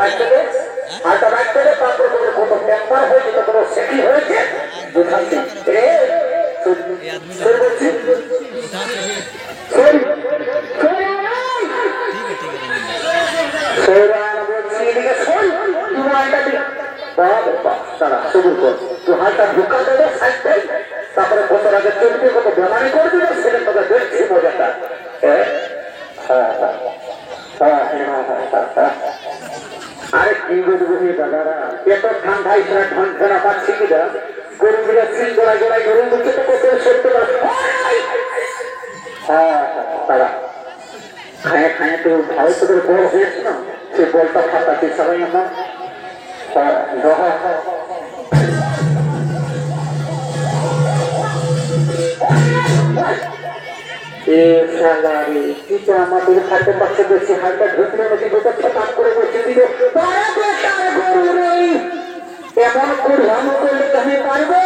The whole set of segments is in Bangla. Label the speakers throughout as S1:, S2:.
S1: হালটা রাখতে তারপরে কত টেম্পার হয়েছে কত সেটি হয়েছে হালটা ঢুকা দেবে তারপরে কত আগে চলবে কত বেমারি করে দিবে সেটা তোকে দেখছি মজাটা। আরে কি বলবো দাদারা এত ঠান্ডায় ঠান্ডা পাচ্ছি কি না গরু বিরা সিল গোড়ায় গোড়ায় গরু মুখে তো কত সত্য তারা খায় খায় তো ভালো তোদের বল হয়েছে না সে বলটা ফাটাতে সবাই আমার আমাদের হাতে পাশে বেশি হালটা ঢুকলে নাকি কাজ করে বসে দিল এমন করলাম করলে আমি পারবো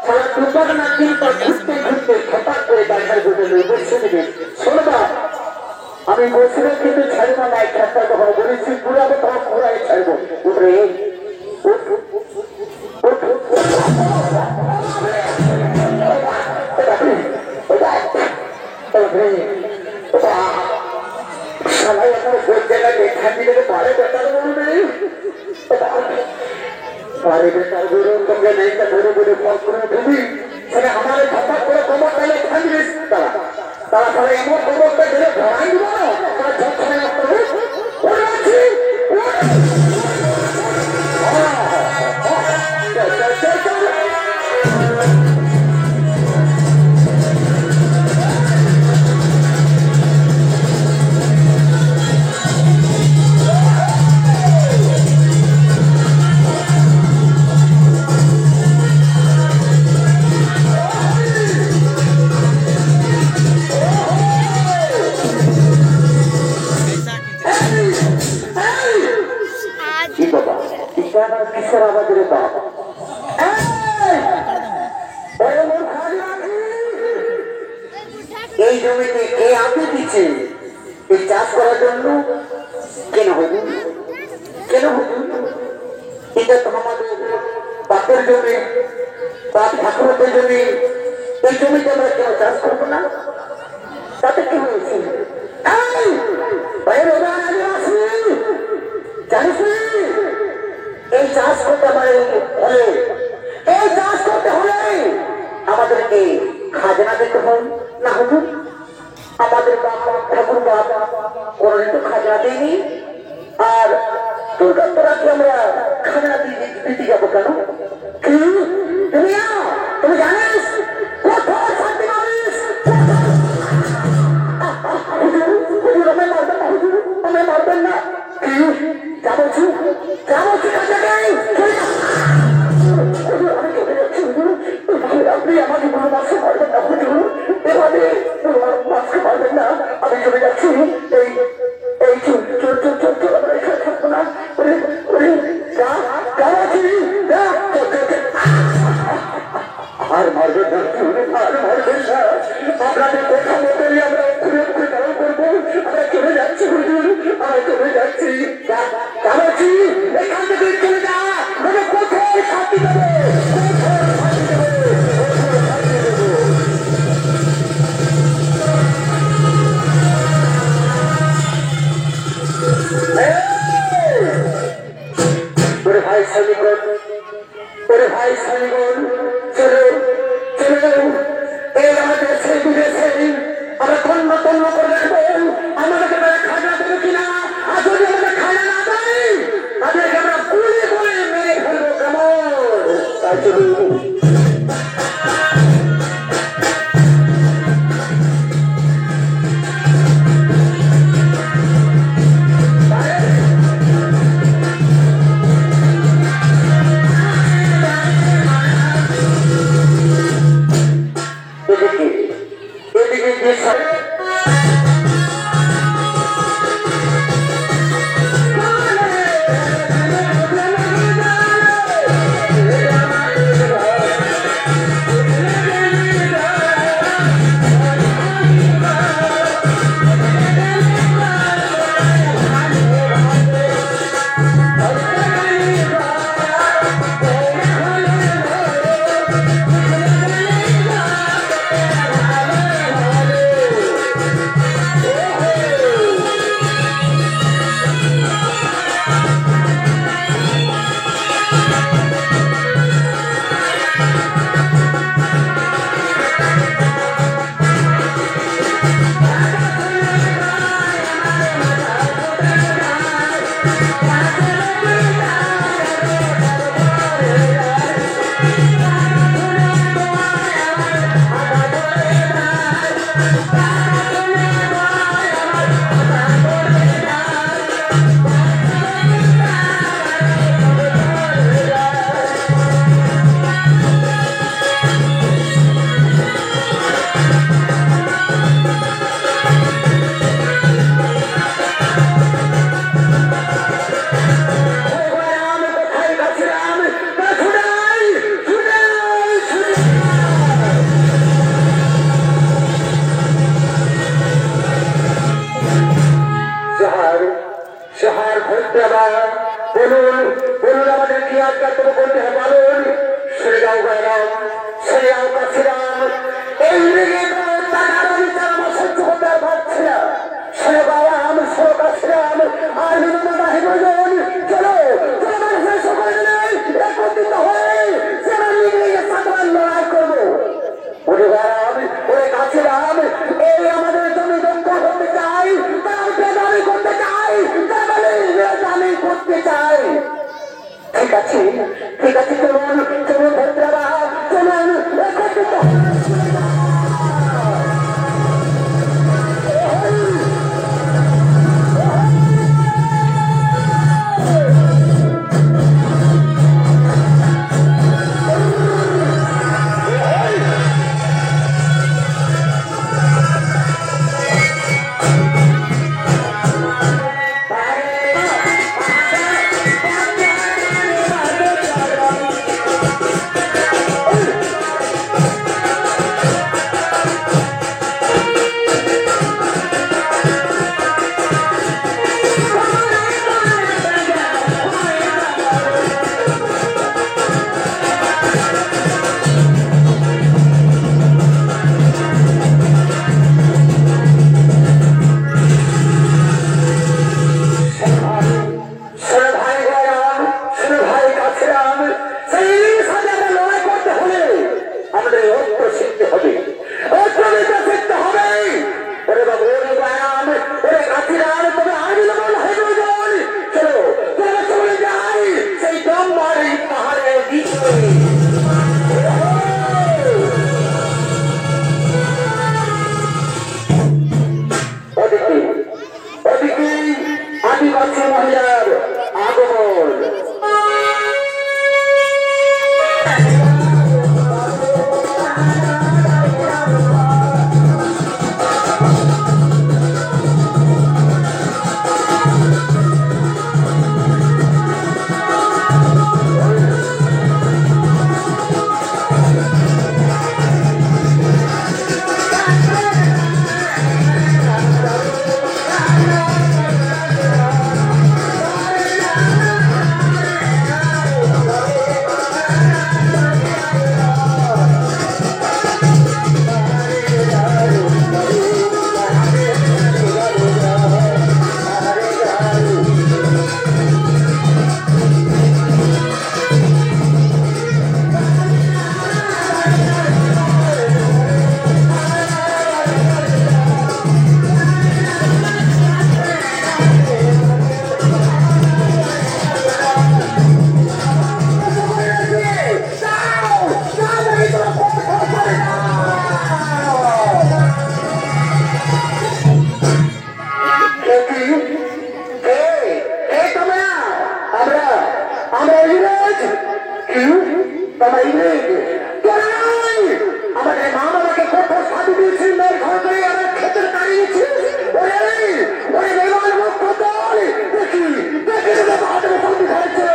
S1: সারা দুবার না দিন পর ঘুরতে ঘুরতে হঠাৎ করে বাজার ঘুরতে বসে দিবেন শোনবা আমি বসলে কিন্তু ছাড়ব না একটা কথা বলেছি পুরাবে তখন পুরাই ছাড়বো উঠে সবাই এখন ভোট জায়গায় দেখা দিলে পারে বেটার গরু নেই পারে বেটার গরু তোমরা নেই তা গরু গরু ফল করে তুমি সেটা আমার হঠাৎ করে খবর পেলে খাইবে তারা তারা তারা এমন খবরটা দিলে ধরাই দিব না তারা যখন এই জমিতে কে আপনি দিচ্ছে এই চাষ করার জন্য কেন হবু কেন হবু এটা তো আমাদের বাপের জমি বাপ ঠাকুরের জমি এই জমিতে আমরা কেন চাষ করবো না তাতে কি হয়েছে জানিস এই চাষ করতে হলে এই চাষ করতে হলে আমাদেরকে খাজনা দিতে হয় না হুজুর আমাদের ঠাকুর বাপ কোনদিন তো খাজনা দিইনি আর দুর্গাপুরাকে আমরা খাজনা দিতে যাবো কেন তুমি তুমি জানিস কোথায় শান্তি মানুষ আমায় মারবেন না হুজুর আমায় মারবেন না যাবো আপনি আমাকে কোনো মাসে মারবেন না হুজুর এভাবে মাসকে মারবেন না আমি চলে যাচ্ছি এই এই চুল আমরা এখানে থাকবো না আর মারবেন না আর মারবেন না আপনাদের কথা মতোই আমরা ঘুরে ঘুরে গান করবো আমরা চলে যাচ্ছি হুজুর আমরা চলে যাচ্ছি এখান থেকে চলে যা মানে কোথায় শান্তি দেবে ভাই সৈনিকগণ চলো এই আমাদের সেই বিদেশে আমরা তন্ন তন্ন করে রাখবো আমাদেরকে খাজা দেবে কিনা আর যদি আমাদের খাজা না দেয় তাদেরকে আমরা গুলি করে মেরে ফেলবো কেমন তাই চলুন বলুন বলুন আমাদের কি আর কর্তব্য করতে হবে বলুন। ছেড়ে যাও বাইরাম, ছেড়ে যাও কাছিরাম, এই লেগে টাকার বিচার আমার সহ্য করতে আর পারছি না। ছেড়ে বাইরাম, ছেড়ে কাছিরাম, আর বিনোদনা হিমজন, চলো চলো মানুষের সকলে মিলে একত্রিত হয়ে সেনা নিয়ে সাধারণ লড়াই করবো। ওরে বাইরাম, ওরে কাছিরাম, এই আমাদের জমি দখল করতে চাই, তার বেদামি করতে চাই, আমি করতে চাই। ঠিক আছে ঠিক আছে, চলুন চলুন ভদ্ররা, চলুন একত্রিত আদিবাসী মহিলার আগমন। আমাদের মা বাবাকে কত সাধু দিয়েছি, মেয়ের ঘর করে আমার ক্ষেতের দাঁড়িয়েছি। দেখি দেখি সন্ধি খাচ্ছে।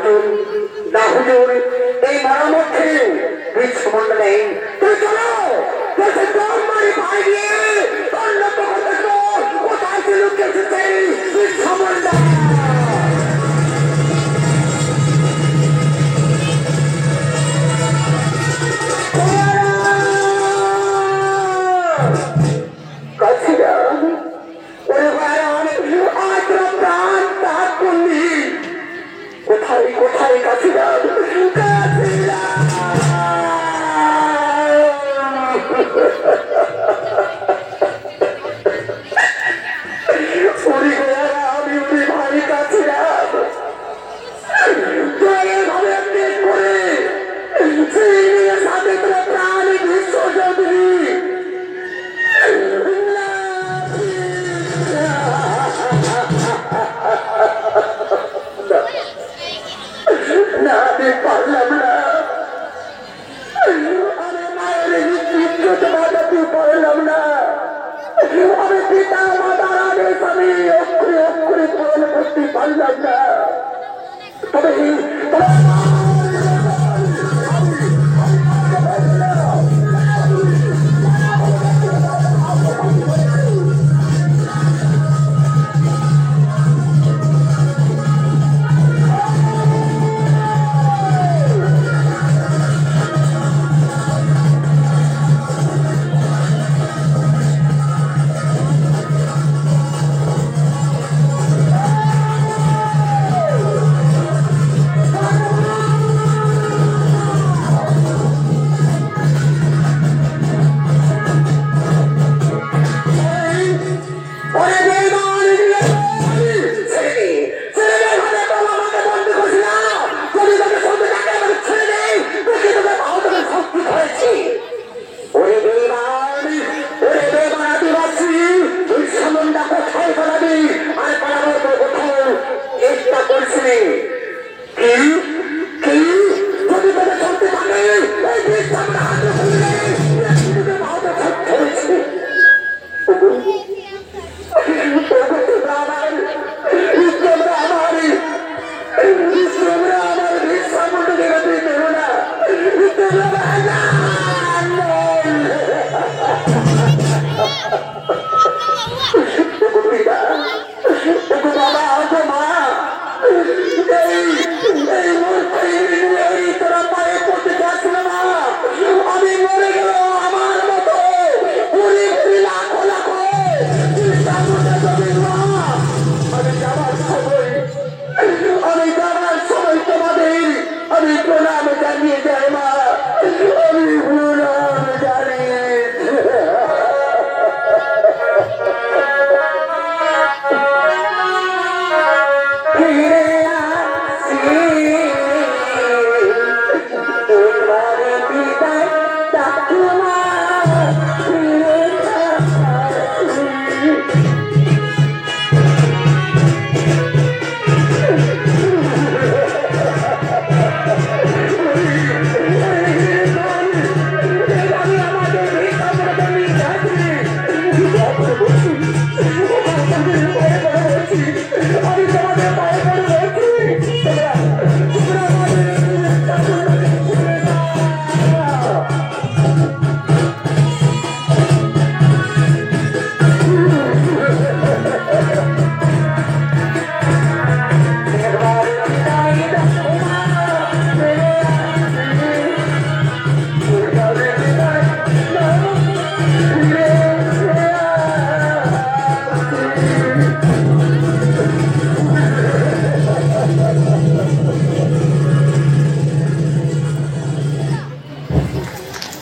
S1: হুজুর না হুজুর এই মারার মধ্যে বিশ্বমন্ড নেই তুই চলো দেশে দম মারি ভাই গিয়ে অন্যত কোথায় ছিল কেসেছে বিশ্বমন্ড কোথায় কোথায় কাছিরা আমি উনি ভাই কাছিরা করে সাথে প্রাণ বিশ্বজনী না আমি পারলাম না আমি মায়ের ইজ্জত বাঁচাতে পারলাম না আমি পিতা মাতার আদেশ আমি অক্ষরে অক্ষরে পালন করতে পারলাম না তবে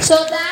S2: So that